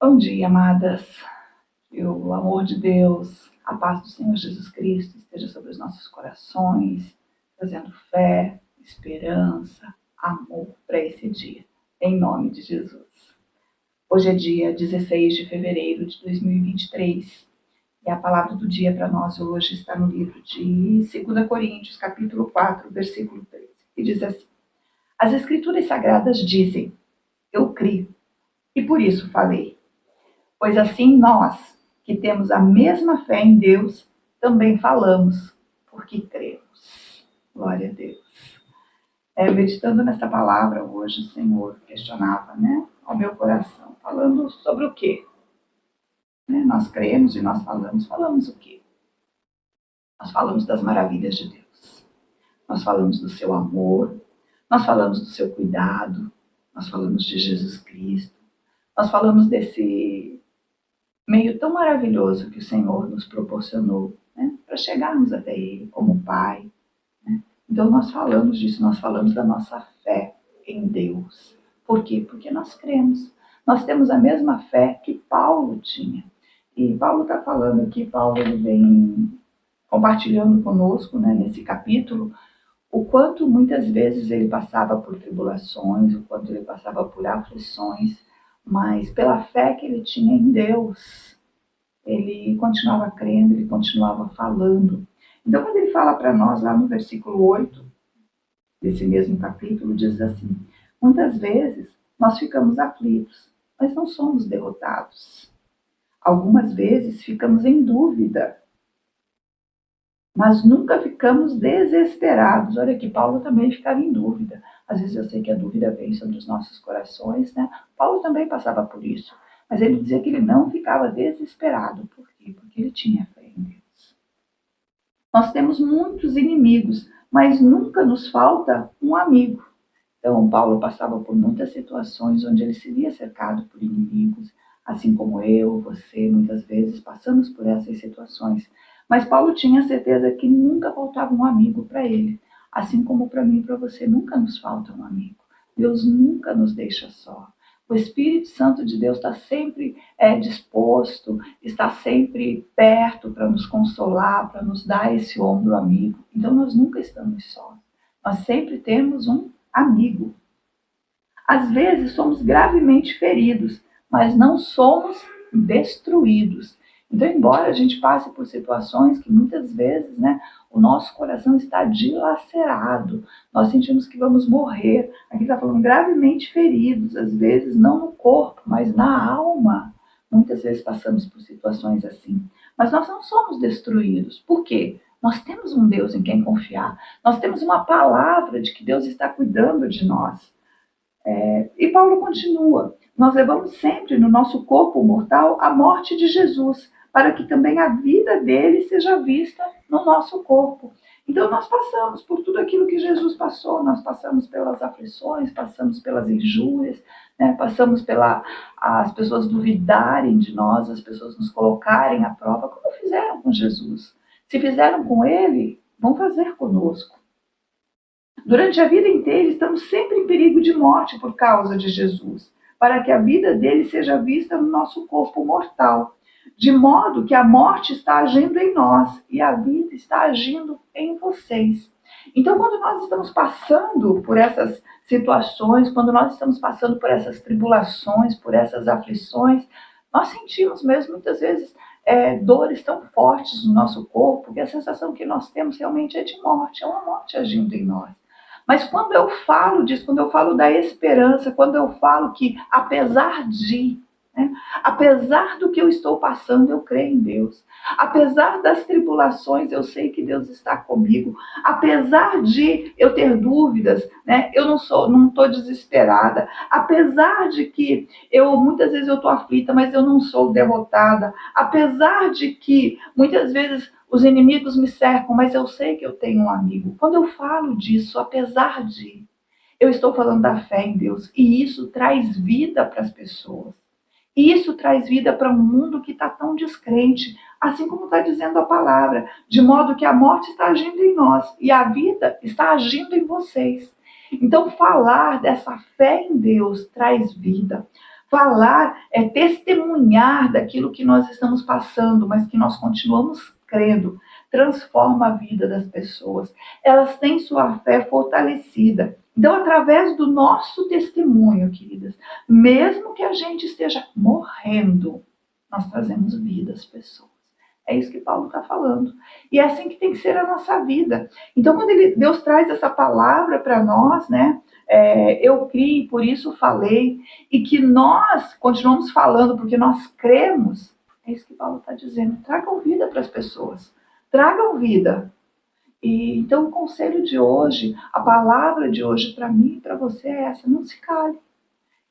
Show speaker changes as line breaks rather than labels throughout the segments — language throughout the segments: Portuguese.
Bom dia, amadas. Que o amor de Deus, a paz do Senhor Jesus Cristo esteja sobre os nossos corações, trazendo fé, esperança, amor para esse dia, em nome de Jesus. Hoje é dia 16 de fevereiro de 2023 e a palavra do dia para nós hoje está no livro de 2 Coríntios, capítulo 4, versículo 13, que diz assim: As Escrituras Sagradas dizem, eu criei e por isso falei. Pois assim nós, que temos a mesma fé em Deus, também falamos, porque cremos. Glória a Deus. Meditando nessa palavra hoje, o Senhor questionava, ao meu coração, falando sobre o quê? Nós cremos e nós falamos o quê? Nós falamos das maravilhas de Deus. Nós falamos do seu amor, nós falamos do seu cuidado, nós falamos de Jesus Cristo, nós falamos desse meio tão maravilhoso que o Senhor nos proporcionou, para chegarmos até Ele como Pai. Então nós falamos disso, nós falamos da nossa fé em Deus. Por quê? Porque nós cremos. Nós temos a mesma fé que Paulo tinha. E Paulo está falando aqui, Paulo ele vem compartilhando conosco, nesse capítulo, o quanto muitas vezes ele passava por tribulações, o quanto ele passava por aflições, mas pela fé que ele tinha em Deus, ele continuava crendo, ele continuava falando. Então, quando ele fala para nós, lá no versículo 8, desse mesmo capítulo, diz assim: muitas vezes nós ficamos aflitos, mas não somos derrotados. Algumas vezes ficamos em dúvida, mas nunca ficamos desesperados. Olha aqui, Paulo também ficava em dúvida. Às vezes eu sei que a dúvida vem sobre os nossos corações, Paulo também passava por isso. Mas ele dizia que ele não ficava desesperado. Por quê? Porque ele tinha fé em Deus. Nós temos muitos inimigos, mas nunca nos falta um amigo. Então, Paulo passava por muitas situações onde ele se via cercado por inimigos, assim como eu, você, muitas vezes passamos por essas situações. Mas Paulo tinha certeza que nunca faltava um amigo para ele, assim como para mim e para você nunca nos falta um amigo. Deus nunca nos deixa só. O Espírito Santo de Deus está sempre disposto, está sempre perto para nos consolar, para nos dar esse ombro amigo. Então nós nunca estamos só. Nós sempre temos um amigo. Às vezes somos gravemente feridos, mas não somos destruídos. Então, embora a gente passe por situações que muitas vezes, o nosso coração está dilacerado, nós sentimos que vamos morrer. Aqui está falando gravemente feridos, às vezes não no corpo, mas na alma. Muitas vezes passamos por situações assim. Mas nós não somos destruídos. Por quê? Nós temos um Deus em quem confiar. Nós temos uma palavra de que Deus está cuidando de nós. E Paulo continua: nós levamos sempre no nosso corpo mortal a morte de Jesus, para que também a vida dele seja vista no nosso corpo. Então nós passamos por tudo aquilo que Jesus passou, nós passamos pelas aflições, passamos pelas injúrias, passamos as pessoas duvidarem de nós, as pessoas nos colocarem à prova, como fizeram com Jesus. Se fizeram com ele, vão fazer conosco. Durante a vida inteira estamos sempre em perigo de morte por causa de Jesus, para que a vida dele seja vista no nosso corpo mortal, de modo que a morte está agindo em nós e a vida está agindo em vocês. Então, quando nós estamos passando por essas situações, quando nós estamos passando por essas tribulações, por essas aflições, nós sentimos mesmo muitas vezes dores tão fortes no nosso corpo que a sensação que nós temos realmente é de morte, é uma morte agindo em nós. Mas quando eu falo disso, quando eu falo da esperança, quando eu falo que apesar do que eu estou passando, eu creio em Deus. Apesar das tribulações, eu sei que Deus está comigo. Apesar de eu ter dúvidas, eu não estou desesperada. Apesar de que muitas vezes eu estou aflita, mas eu não sou derrotada. Apesar de que muitas vezes os inimigos me cercam, mas eu sei que eu tenho um amigo. Quando eu falo disso, apesar de, eu estou falando da fé em Deus. E isso traz vida para as pessoas. E isso traz vida para um mundo que está tão descrente, assim como está dizendo a palavra, de modo que a morte está agindo em nós e a vida está agindo em vocês. Então, falar dessa fé em Deus traz vida. Falar é testemunhar daquilo que nós estamos passando, mas que nós continuamos crendo. Transforma a vida das pessoas. Elas têm sua fé fortalecida. Então, através do nosso testemunho, queridas, mesmo que a gente esteja morrendo, nós trazemos vida às pessoas. É isso que Paulo está falando. E é assim que tem que ser a nossa vida. Então, quando Deus traz essa palavra para nós, né? Eu criei, por isso falei, e que nós continuamos falando porque nós cremos, é isso que Paulo está dizendo. Tragam vida para as pessoas. Tragam vida. E então o conselho de hoje, a palavra de hoje para mim e para você é essa: não se cale.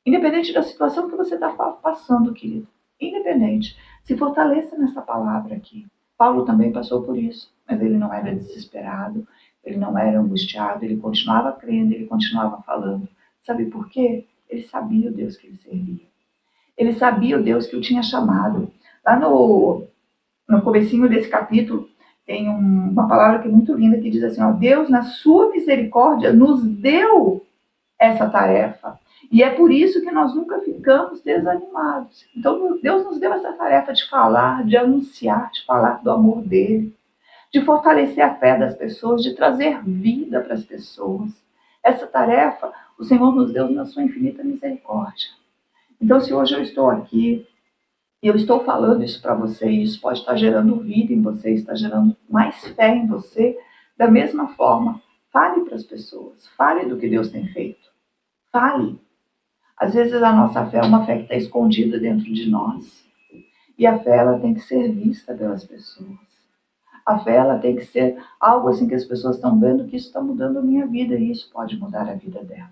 Independente da situação que você está passando, querido. Independente. Se fortaleça nessa palavra aqui. Paulo também passou por isso, mas ele não era desesperado, ele não era angustiado, ele continuava crendo, ele continuava falando. Sabe por quê? Ele sabia o Deus que ele servia. Ele sabia o Deus que o tinha chamado. Lá no comecinho desse capítulo, tem uma palavra que é muito linda, que diz assim, ó, Deus, na sua misericórdia, nos deu essa tarefa. E é por isso que nós nunca ficamos desanimados. Então, Deus nos deu essa tarefa de falar, de anunciar, de falar do amor dele, de fortalecer a fé das pessoas, de trazer vida para as pessoas. Essa tarefa, o Senhor nos deu na sua infinita misericórdia. Então, se hoje eu estou aqui, e eu estou falando isso para você, e isso pode estar gerando vida em você, está gerando mais fé em você, da mesma forma, fale para as pessoas, fale do que Deus tem feito. Fale. Às vezes a nossa fé é uma fé que está escondida dentro de nós. E a fé ela tem que ser vista pelas pessoas. A fé ela tem que ser algo assim que as pessoas estão vendo que isso está mudando a minha vida e isso pode mudar a vida dela.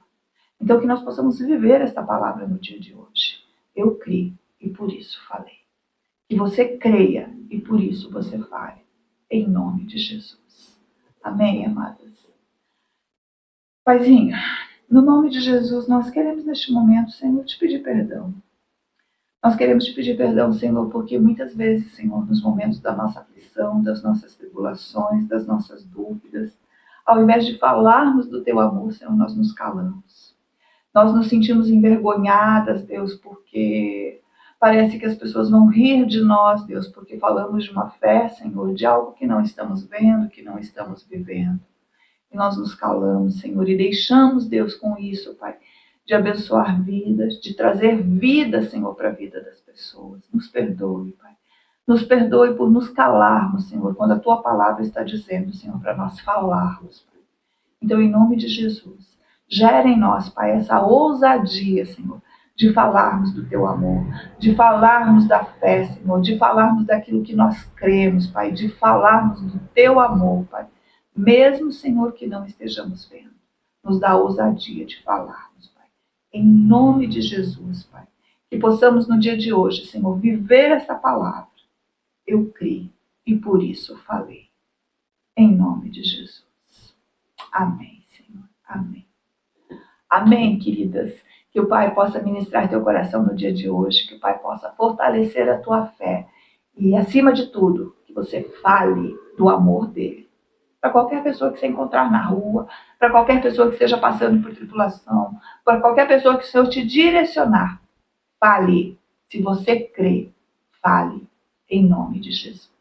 Então que nós possamos viver esta palavra no dia de hoje. Eu criei e por isso falei. Que você creia e por isso você fale. Em nome de Jesus. Amém, amadas? Paizinho, no nome de Jesus, nós queremos neste momento, Senhor, te pedir perdão. Nós queremos te pedir perdão, Senhor, porque muitas vezes, Senhor, nos momentos da nossa aflição, das nossas tribulações, das nossas dúvidas, ao invés de falarmos do teu amor, Senhor, nós nos calamos. Nós nos sentimos envergonhadas, Deus, porque parece que as pessoas vão rir de nós, Deus, porque falamos de uma fé, Senhor, de algo que não estamos vendo, que não estamos vivendo. E nós nos calamos, Senhor, e deixamos, Deus, com isso, Pai, de abençoar vidas, de trazer vida, Senhor, para a vida das pessoas. Nos perdoe, Pai. Nos perdoe por nos calarmos, Senhor, quando a Tua palavra está dizendo, Senhor, para nós falarmos, Pai. Então, em nome de Jesus, gera em nós, Pai, essa ousadia, Senhor, de falarmos do Teu amor, de falarmos da fé, Senhor, de falarmos daquilo que nós cremos, Pai, de falarmos do Teu amor, Pai. Mesmo, Senhor, que não estejamos vendo, nos dá a ousadia de falarmos, Pai. Em nome de Jesus, Pai. Que possamos no dia de hoje, Senhor, viver esta palavra. Eu criei e por isso falei. Em nome de Jesus. Amém, Senhor. Amém. Amém, queridas. Que o Pai possa ministrar teu coração no dia de hoje, que o Pai possa fortalecer a tua fé e, acima de tudo, que você fale do amor dele. Para qualquer pessoa que você encontrar na rua, para qualquer pessoa que esteja passando por tribulação, para qualquer pessoa que o Senhor te direcionar, fale. Se você crê, fale em nome de Jesus.